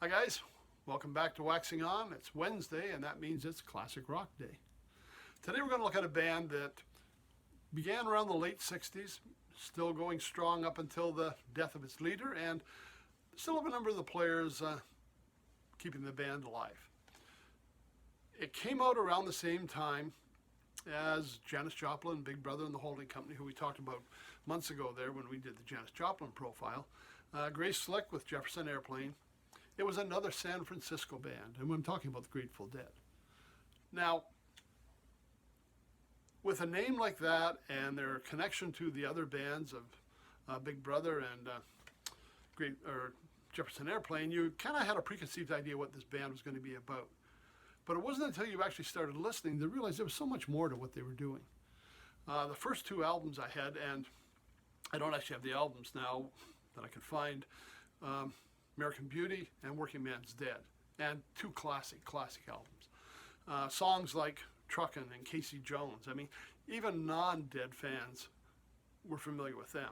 Hi guys, welcome back to Waxing On. It's Wednesday and that means it's Classic Rock Day. Today we're going to look at a band that began around the late 60s, still going strong up until the death of its leader, and still have a number of the players keeping the band alive. It came out around the same time as Janis Joplin, Big Brother and the Holding Company, who we talked about months ago there when we did the Janis Joplin profile. Grace Slick with Jefferson Airplane. It was another San Francisco band, and I'm talking about the Grateful Dead. Now, with a name like that and their connection to the other bands of Big Brother and Jefferson Airplane, you kind of had a preconceived idea what this band was going to be about. But it wasn't until you actually started listening to realize there was so much more to what they were doing. The first two albums I had, and I don't actually have the albums now that I could find, American Beauty and Working Man's Dead, and two classic albums. Songs like Truckin' and Casey Jones, I mean, even non-Dead fans were familiar with them.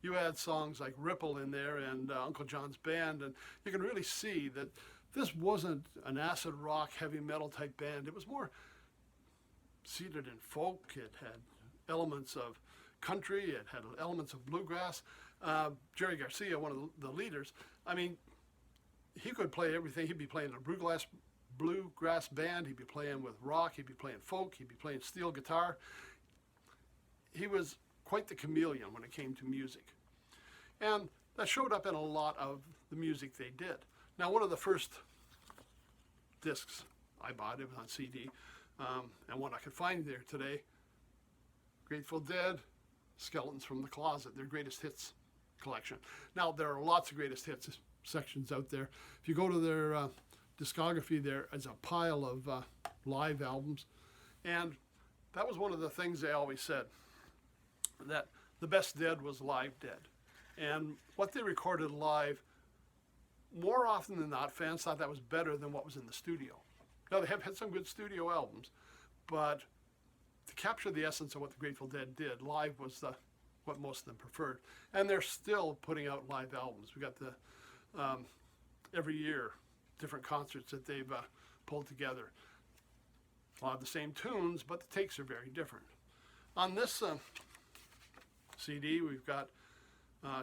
You had songs like Ripple in there and Uncle John's Band, and you can really see that this wasn't an acid rock, heavy metal type band. It was more seated in folk. It had elements of country. It had elements of bluegrass. Jerry Garcia, one of the leaders, I mean, he could play everything. He'd be playing a bluegrass band. He'd be playing with rock. He'd be playing folk. He'd be playing steel guitar. He was quite the chameleon when it came to music. And that showed up in a lot of the music they did. Now, one of the first discs I bought, it was on CD, and one I could find there today, Grateful Dead, Skeletons from the Closet, their greatest hits collection. Now, there are lots of greatest hits sections out there. If you go to their discography, there is a pile of live albums. And that was one of the things they always said, that the best Dead was live Dead. And what they recorded live, more often than not, fans thought that was better than what was in the studio. Now, they have had some good studio albums, but to capture the essence of what the Grateful Dead did, live was what most of them preferred. And they're still putting out live albums. We got the every year different concerts that they've pulled together. A lot of the same tunes, but the takes are very different. On this CD, we've got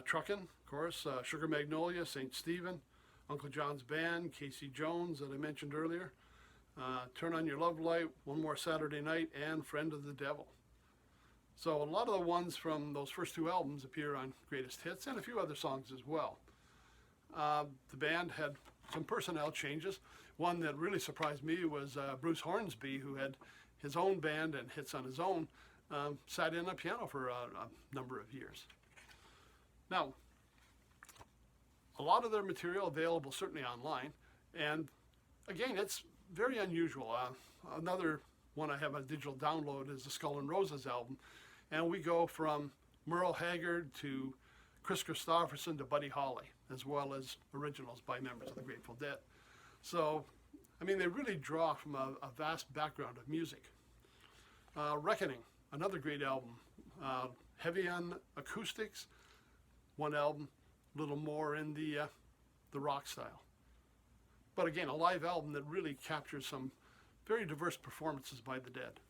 Truckin', of course, Sugar Magnolia, St. Stephen, Uncle John's Band, Casey Jones that I mentioned earlier, Turn on Your Love Light, One More Saturday Night, and Friend of the Devil. So a lot of the ones from those first two albums appear on Greatest Hits and a few other songs as well. The band had some personnel changes. One that really surprised me was Bruce Hornsby, who had his own band and hits on his own, sat in a piano for a number of years. Now, a lot of their material available certainly online, and again, it's very unusual. Another one I have on digital download is the Skull and Roses album, and we go from Merle Haggard to Chris Christopherson to Buddy Holly, as well as originals by members of the Grateful Dead. So, I mean, they really draw from a vast background of music. Reckoning, another great album, heavy on acoustics, one album, a little more in the rock style. But again, a live album that really captures some very diverse performances by the Dead.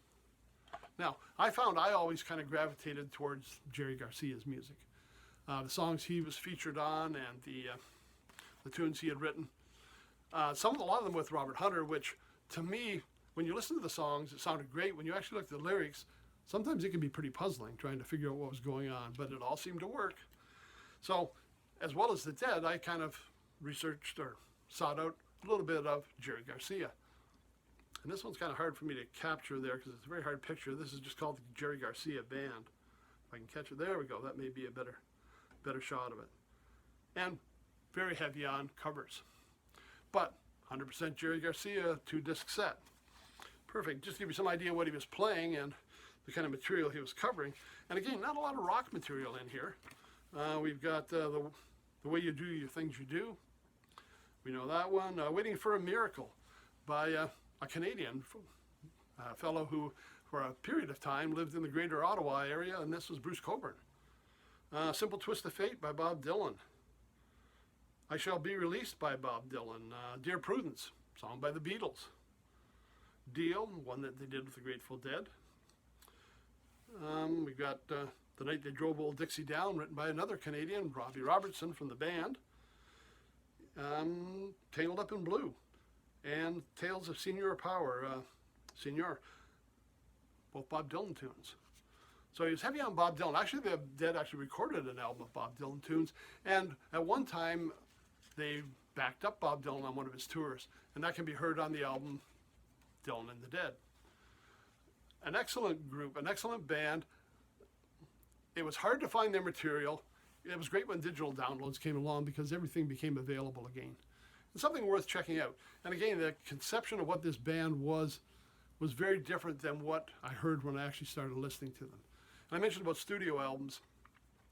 Now, I found I always kind of gravitated towards Jerry Garcia's music. The songs he was featured on and the tunes he had written. A lot of them with Robert Hunter, which to me, when you listen to the songs, it sounded great. When you actually look at the lyrics, sometimes it can be pretty puzzling trying to figure out what was going on, but it all seemed to work. So, as well as the Dead, I kind of researched or sought out a little bit of Jerry Garcia. And this one's kind of hard for me to capture there because it's a very hard picture. This is just called the Jerry Garcia Band. If I can catch it, there we go. That may be a better shot of it. And very heavy on covers. But 100% Jerry Garcia, 2-disc set. Perfect. Just to give you some idea what he was playing and the kind of material he was covering. And again, not a lot of rock material in here. We've got the Way You Do Your Things You Do. We know that one. Waiting for a Miracle by a Canadian fellow who, for a period of time, lived in the greater Ottawa area, and this was Bruce Cockburn. Simple Twist of Fate by Bob Dylan. I Shall Be Released by Bob Dylan. Dear Prudence, song by the Beatles. Deal, one that they did with the Grateful Dead. We got The Night They Drove Old Dixie Down, written by another Canadian, Robbie Robertson from the band. Tangled Up in Blue, and Tales of Senior Power, Senior, both Bob Dylan tunes. So he was heavy on Bob Dylan. Actually, the Dead actually recorded an album of Bob Dylan tunes, and at one time they backed up Bob Dylan on one of his tours, and that can be heard on the album Dylan and the Dead. An excellent group, an excellent band. It was hard to find their material. It was great when digital downloads came along because everything became available again. It's something worth checking out. And again, the conception of what this band was very different than what I heard when I actually started listening to them. And I mentioned about studio albums.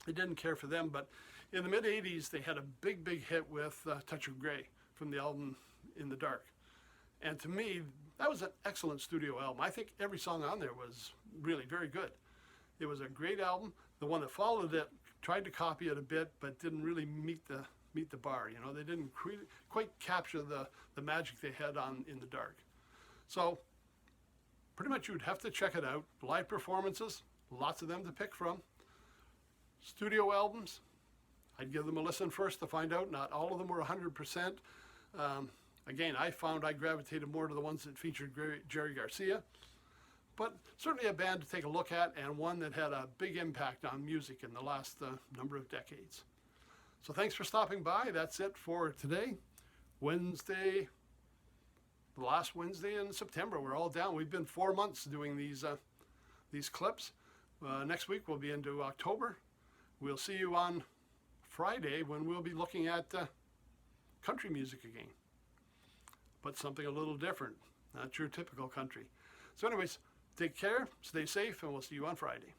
I didn't care for them, but in the mid-'80s, they had a big hit with Touch of Grey from the album In the Dark. And to me, that was an excellent studio album. I think every song on there was really very good. It was a great album. The one that followed it tried to copy it a bit, but didn't really meet the bar. You know, they didn't quite capture the magic they had on In the Dark. So pretty much you'd have to check it out. Live performances, lots of them to pick from. Studio albums, I'd give them a listen first to find out. Not all of them were 100%. Again, I found I gravitated more to the ones that featured Jerry Garcia. But certainly a band to take a look at, and one that had a big impact on music in the last number of decades. So thanks for stopping by. That's it for today. Wednesday, the last Wednesday in September. We're all down. We've been 4 months doing these clips. Next week we'll be into October. We'll see you on Friday when we'll be looking at country music again. But something a little different. Not your typical country. So anyways, take care, stay safe, and we'll see you on Friday.